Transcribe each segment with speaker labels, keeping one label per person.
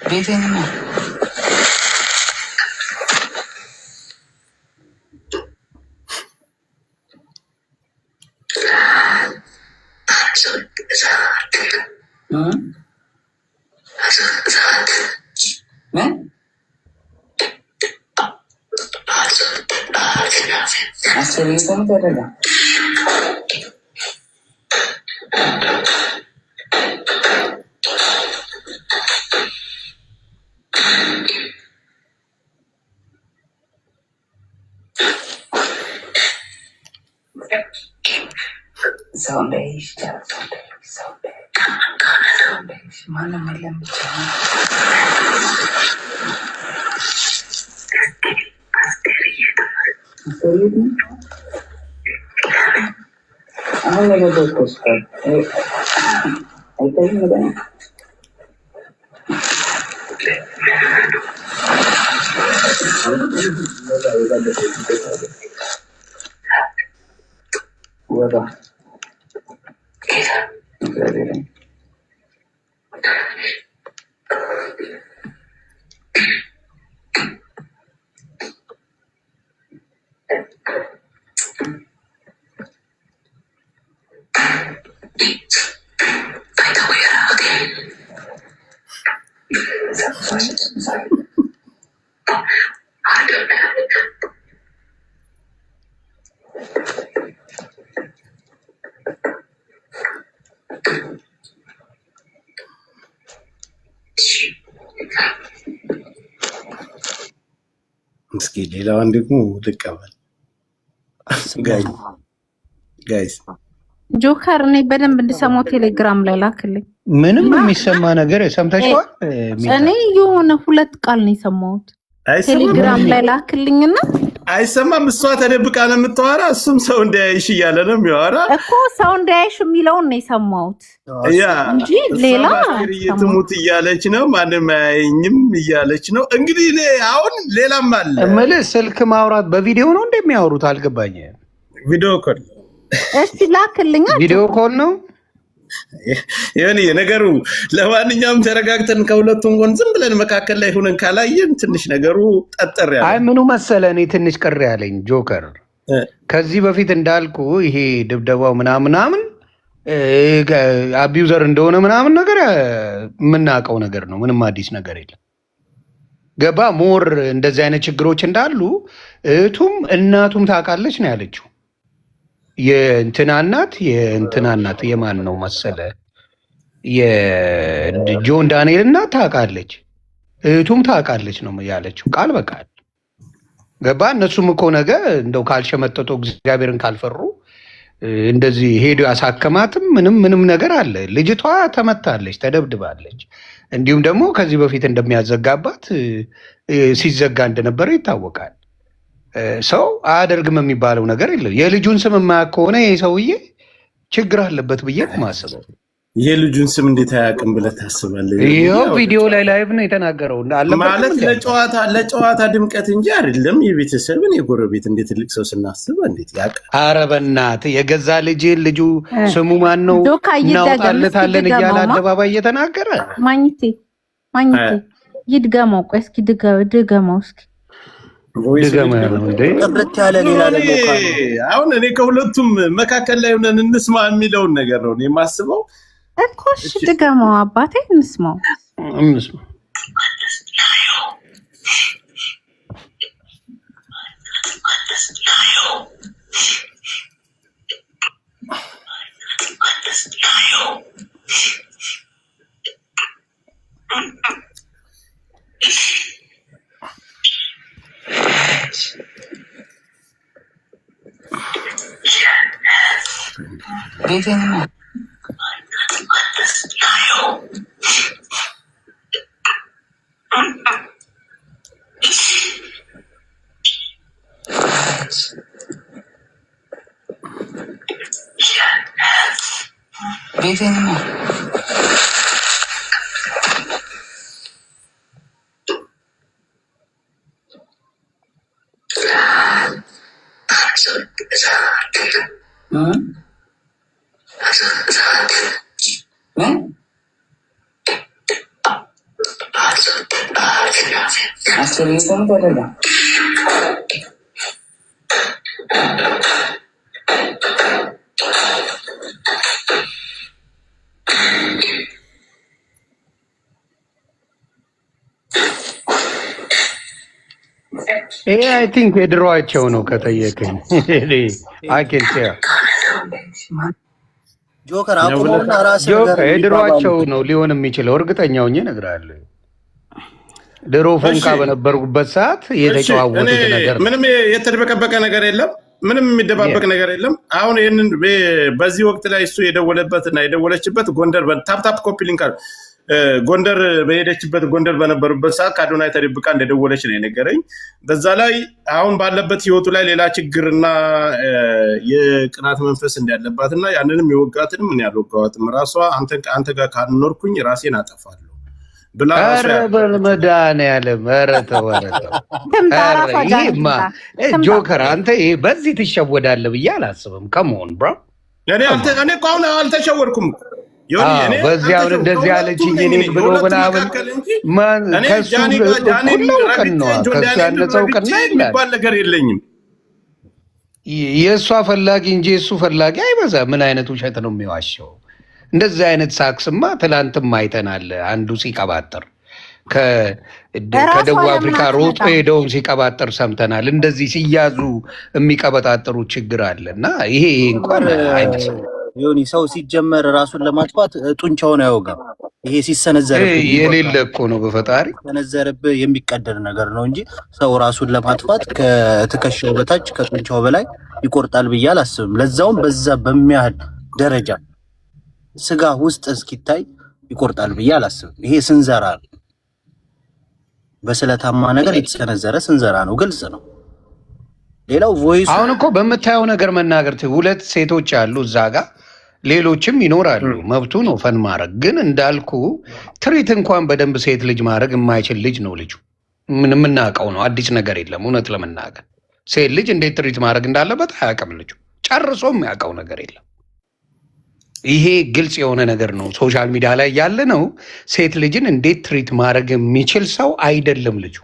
Speaker 1: ቤቴን ነው Sunday, mana malam aku lagi fokus kan, itu yang mana? Berapa?
Speaker 2: እስኪ ሌላዋን ደግሞ ልቀበል። ጋይስ
Speaker 3: ጆከር እኔ በደንብ እንድሰማው ቴሌግራም ላይ ላክልኝ።
Speaker 4: ምንም የሚሰማ ነገር ሰምተሽዋል?
Speaker 3: እኔ የሆነ 2 ቃል ነው የሰማሁት። ቴሌግራም ላይ ላክልኝና
Speaker 2: አይሰማም። እሷ ተደብቃ ነው የምታወራ፣ እሱም ሰው እንዳያይሽ እያለ ነው የሚያወራ
Speaker 3: እኮ። ሰው እንዳያይሽ የሚለውን ነው የሰማሁት እንጂ ሌላ
Speaker 2: ትሙት እያለች ነው፣ ማንም አያየኝም እያለች ነው። እንግዲህ እኔ አሁን ሌላም አለ
Speaker 4: እምልህ፣ ስልክ ማውራት በቪዲዮ ነው እንደሚያወሩት አልገባኝም።
Speaker 2: ቪዲዮ ኮል
Speaker 3: እስቲ ላክልኛ።
Speaker 4: ቪዲዮ ኮል ነው
Speaker 2: ይሄን ነገሩ። ለማንኛውም ተረጋግተን ከሁለቱም ጎን ዝም ብለን መካከል ላይ ሆነን ካላየን ትንሽ ነገሩ ጠጠር ያለ።
Speaker 4: አይ ምኑ መሰለህ፣ እኔ ትንሽ ቅር ያለኝ ጆከር፣ ከዚህ በፊት እንዳልኩ ይሄ ድብደባው ምናምን አቢዩዘር እንደሆነ ምናምን ነገር የምናውቀው ነገር ነው። ምንም አዲስ ነገር የለም። ገባ ሞር እንደዚህ አይነት ችግሮች እንዳሉ እህቱም እናቱም ታውቃለች ነው ያለችው። የእንትና እናት የማን ነው መሰለ? የጆን ዳንኤል እናት ታውቃለች፣ እህቱም ታውቃለች ነው ያለችው ቃል በቃል። ገባ እነሱም እኮ ነገ እንደው ካልሸመጠጡ እግዚአብሔርን ካልፈሩ እንደዚህ ሄዶ ያሳከማትም ምንም ነገር አለ። ልጅቷ ተመታለች፣ ተደብድባለች። እንዲሁም ደግሞ ከዚህ በፊት እንደሚያዘጋባት ሲዘጋ እንደነበረ ይታወቃል። ሰው አያደርግም የሚባለው ነገር የለም። የልጁን ስም የማያውቅ ከሆነ ይህ ሰውዬ ችግር አለበት ብዬ ማስበው።
Speaker 2: የልጁን ስም እንዴት አያውቅም ብለህ ታስባለህ?
Speaker 4: ይኸው ቪዲዮ ላይ ላይቭ ነው የተናገረው።
Speaker 2: ማለት ለጨዋታ ድምቀት እንጂ አይደለም። የቤተሰብን የጎረቤት እንዴት ትልቅ ሰው ስናስብ እንዴት ያውቃል?
Speaker 4: ኧረ በእናትህ የገዛ ልጁ ስሙ ማን ነው እናውጣለታለን እያለ አደባባይ እየተናገረ
Speaker 3: ማኝቴ ይድገመው። ቆይ እስኪ ድገመው እስኪ
Speaker 1: ጥርት ያለ ሌላ ደግሞ
Speaker 2: አሁን እኔ ከሁለቱም መካከል ላይ ሆነን እንስማ የሚለውን ነገር ነው የማስበው
Speaker 3: እኮ። እሺ ድገመው አባቴ፣ እንስማው።
Speaker 1: ቤቴን ነው ቤቴን ነው
Speaker 4: ይሄ አይ ቲንክ የድሮዋቸው ነው ከጠየቀኝ። አኬል
Speaker 5: ጆከር አቁመውና ራስህ
Speaker 4: ጆከር የድሮዋቸው ነው ሊሆን የሚችለው እርግጠኛ ሆኜ እነግርሃለሁ። ድሮ ፎንካ በነበርኩበት ሰዓት የተጨዋወቱት ነገር
Speaker 2: ምንም የተደበቀበቀ ነገር የለም። ምንም የሚደባበቅ ነገር የለም። አሁን ይህንን በዚህ ወቅት ላይ እሱ የደወለበት እና የደወለችበት ጎንደር ታፕታፕ ኮፒ ሊንክ ጎንደር በሄደችበት ጎንደር በነበሩበት ሰዓት ከአዶናይ ተደብቃ እንደደወለች ነው የነገረኝ። በዛ ላይ አሁን ባለበት ህይወቱ ላይ ሌላ ችግርና የቅናት መንፈስ እንዳለባትና ያንንም የወጋትንም ምን ያልወጋዋትም ራሷ አንተ ጋር ካልኖርኩኝ ራሴን አጠፋለሁ ብላ
Speaker 4: በመድኃኒዓለም ኧረ ተው ጆከር አንተ ይሄ በዚህ ትሸወዳለህ ብዬ አላስብም። ከመሆን ብሮ
Speaker 2: እኔ እኮ አሁን አልተሸወድኩም።
Speaker 4: በዚህ አሁን እንደዚህ ያለችኝ እኔ ብሎ ምናምን ከሱ ያነሰው ቀና
Speaker 2: የሚባል ነገር የለኝም።
Speaker 4: የእሷ ፈላጊ እንጂ የእሱ ፈላጊ አይበዛ። ምን አይነት ውሸት ነው የሚዋሸው? እንደዚህ አይነት ሳክስማ ትላንትም አይተናል። አንዱ ሲቀባጥር ከደቡብ አፍሪካ ሮጦ ሄደውን ሲቀባጥር ሰምተናል። እንደዚህ ሲያዙ የሚቀበጣጥሩ ችግር አለ እና ይሄ እንኳን አይመስልም።
Speaker 5: ዮኒ ሰው ሲጀመር ራሱን ለማጥፋት ጡንቻውን አያወጋም። ይሄ ሲሰነዘርብህ
Speaker 4: የሌለ እኮ ነው። በፈጣሪ
Speaker 5: ሲሰነዘርብህ የሚቀደር ነገር ነው እንጂ ሰው ራሱን ለማጥፋት ከትከሻው በታች ከጡንቻው በላይ ይቆርጣል ብዬ አላስብም። ለዛውም በዛ በሚያህል ደረጃ ስጋ ውስጥ እስኪታይ ይቆርጣል ብዬ አላስብም። ይሄ ስንዘራ ነው። በስለታማ ነገር የተሰነዘረ ስንዘራ ነው። ግልጽ ነው። ሌላው ቮይስ
Speaker 4: አሁን እኮ በምታየው ነገር መናገር ሁለት ሴቶች አሉ እዛ ጋር ሌሎችም ይኖራሉ። መብቱ ነው ፈን ማድረግ። ግን እንዳልኩ ትሪት እንኳን በደንብ ሴት ልጅ ማድረግ የማይችል ልጅ ነው ልጁ። ምን የምናውቀው ነው? አዲስ ነገር የለም። እውነት ለመናገር ሴት ልጅ እንዴት ትሪት ማድረግ እንዳለበት አያውቅም ልጁ። ጨርሶ የሚያውቀው ነገር የለም። ይሄ ግልጽ የሆነ ነገር ነው። ሶሻል ሚዲያ ላይ ያለ ነው። ሴት ልጅን እንዴት ትሪት ማድረግ የሚችል ሰው አይደለም ልጁ።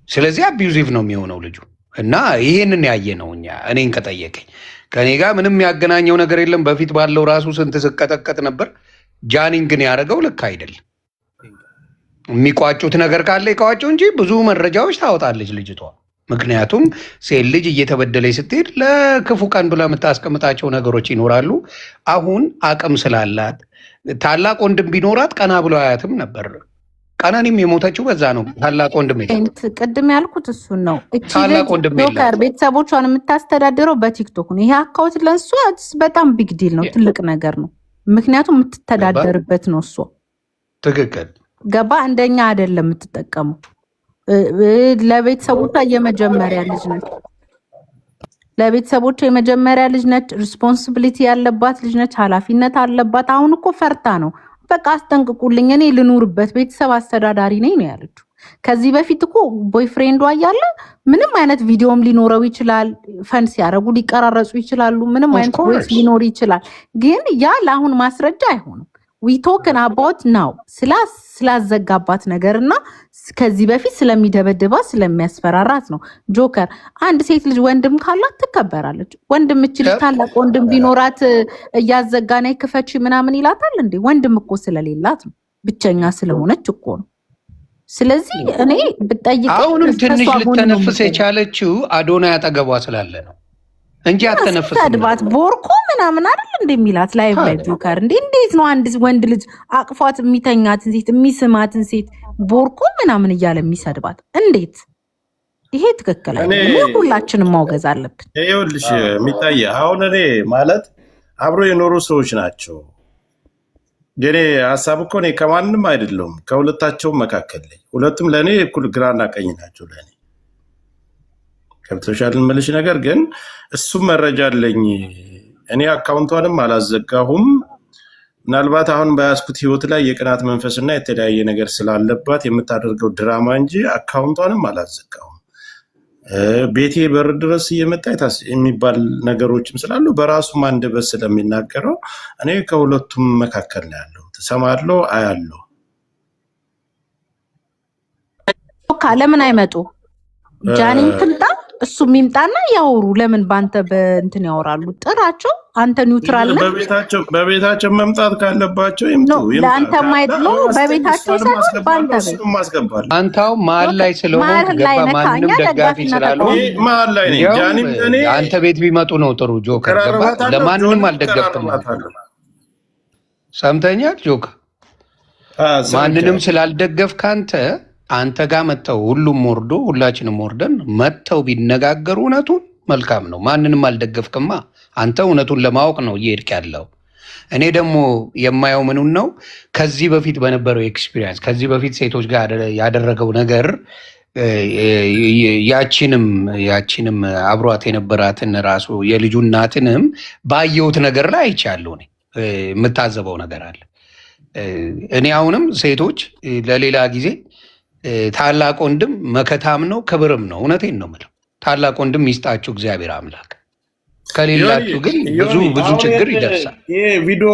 Speaker 4: ስለዚህ አቢዩዚቭ ነው የሚሆነው ልጁ እና ይሄንን ያየ ነው። እኔን ከጠየቀኝ ከኔ ጋር ምንም ያገናኘው ነገር የለም። በፊት ባለው ራሱ ስንት ስቀጠቀጥ ነበር። ጃኒን ግን ያደረገው ልክ አይደለም። የሚቋጩት ነገር ካለ ይቋጩ እንጂ ብዙ መረጃዎች ታወጣለች ልጅቷ። ምክንያቱም ሴት ልጅ እየተበደለች ስትሄድ ለክፉ ቀን ብላ የምታስቀምጣቸው ነገሮች ይኖራሉ። አሁን አቅም ስላላት ታላቅ ወንድም ቢኖራት ቀና ብሎ አያትም ነበር። ቀነኒም የሞተችው በዛ ነው። ታላቅ ወንድም
Speaker 3: ቅድም ያልኩት እሱን ነው።
Speaker 4: ታላቅ ወንድም
Speaker 3: ጆከር ቤተሰቦቿን የምታስተዳድረው በቲክቶክ ነው። ይሄ አካውንት ለእሷ በጣም ቢግ ዲል ነው፣ ትልቅ ነገር ነው። ምክንያቱም የምትተዳደርበት ነው። እሷ ትክክል ገባ። እንደኛ አይደለም የምትጠቀመው። ለቤተሰቦቿ የመጀመሪያ ልጅ ነች። ለቤተሰቦቿ የመጀመሪያ ልጅ ነች። ሪስፖንሲቢሊቲ ያለባት ልጅ ነች። ኃላፊነት አለባት። አሁን እኮ ፈርታ ነው በቃ አስጠንቅቁልኝ፣ እኔ ልኑርበት፣ ቤተሰብ አስተዳዳሪ ነኝ ነው ያለችው። ከዚህ በፊት እኮ ቦይፍሬንዷ እያለ ምንም አይነት ቪዲዮም ሊኖረው ይችላል። ፈን ሲያደርጉ ሊቀራረጹ ይችላሉ። ምንም አይነት ቮይስ ሊኖር ይችላል። ግን ያ ለአሁን ማስረጃ አይሆንም። ዊ ቶክን አባውት ናው ስላዘጋባት ነገር እና ከዚህ በፊት ስለሚደበድባት ስለሚያስፈራራት ነው። ጆከር አንድ ሴት ልጅ ወንድም ካላት ትከበራለች። ወንድም እችል ታላቅ ወንድም ቢኖራት እያዘጋ ነይ ክፈቺ ምናምን ይላታል እንዴ? ወንድም እኮ ስለሌላት ነው፣ ብቸኛ ስለሆነች እኮ ነው። ስለዚህ እኔ ብጠይቀኝ
Speaker 4: አሁንም ትንሽ ልተነፍስ የቻለችው አዶናይ አጠገቧ ስላለ ነው እንጂ አተነፍስ
Speaker 3: ተድባት ቦርኮ ምናምን አይደል እንደሚላት ላይቭ ላይ ጆከር እንዴት ነው አንድ ወንድ ልጅ አቅፏት የሚተኛትን ሴት የሚስማትን ሴት ቦርኮ ምናምን እያለ የሚሰድባት እንዴት? ይሄ ትክክል አይደለም። ሁላችንም ማውገዝ አለብን።
Speaker 2: ይኸውልሽ የሚታየ አሁን እኔ ማለት አብሮ የኖሩ ሰዎች ናቸው። የኔ ሀሳብ እኮ እኔ ከማንም አይደለሁም፣ ከሁለታቸውም መካከል ላይ ሁለቱም ለእኔ እኩል ግራና ቀኝ ናቸው ለእኔ ከብቶሻል መልሽ። ነገር ግን እሱም መረጃ አለኝ። እኔ አካውንቷንም አላዘጋሁም። ምናልባት አሁን በያዝኩት ህይወት ላይ የቅናት መንፈስና የተለያየ ነገር ስላለባት የምታደርገው ድራማ እንጂ አካውንቷንም አላዘጋሁም። ቤቴ በር ድረስ እየመጣ የሚባል ነገሮችም ስላሉ በራሱም አንደበት ስለሚናገረው እኔ ከሁለቱም መካከል ነው ያለው። ትሰማለሁ፣ አያለሁ።
Speaker 3: ለምን አይመጡ? ጃኒም ትምጣ እሱም ይምጣና ያወሩ። ለምን ባንተ በእንትን ያወራሉ? ጥራቸው። አንተ ኒውትራል ነህ።
Speaker 2: በቤታቸው መምጣት ካለባቸው ይምጡ።
Speaker 3: ለአንተ ማይድ ነው በቤታቸው ሳይሆን ባንተ ቤት
Speaker 2: ማስገባል።
Speaker 4: አንተው መሀል ላይ ስለሆነ ገባ። ማንንም ደጋፊ ስላልሆነ
Speaker 2: መሀል ላይ ነኝ። ጃኒም እኔ
Speaker 4: አንተ ቤት ቢመጡ ነው ጥሩ። ጆከር ገባ። ለማንንም አልደገፍክም። ሰምተኛል ጆከር? ማንንም ስላልደገፍክ አንተ ጋር መጥተው ሁሉም ወርዶ ሁላችንም ወርደን መጥተው ቢነጋገሩ እውነቱን መልካም ነው። ማንንም አልደገፍክማ። አንተ እውነቱን ለማወቅ ነው እየሄድክ ያለው። እኔ ደግሞ የማየው ምኑን ነው፣ ከዚህ በፊት በነበረው ኤክስፒሪየንስ፣ ከዚህ በፊት ሴቶች ጋር ያደረገው ነገር ያቺንም አብሯት የነበራትን ራሱ የልጁ እናትንም ባየሁት ነገር ላይ አይቻለሁ። እኔ የምታዘበው ነገር አለ። እኔ አሁንም ሴቶች ለሌላ ጊዜ ታላቅ ወንድም መከታም ነው ክብርም ነው። እውነቴን ነው የምለው። ታላቅ ወንድም ይስጣችሁ እግዚአብሔር አምላክ። ከሌላችሁ ግን ብዙ ችግር ይደርሳል።
Speaker 2: ይሄ ቪዲዮ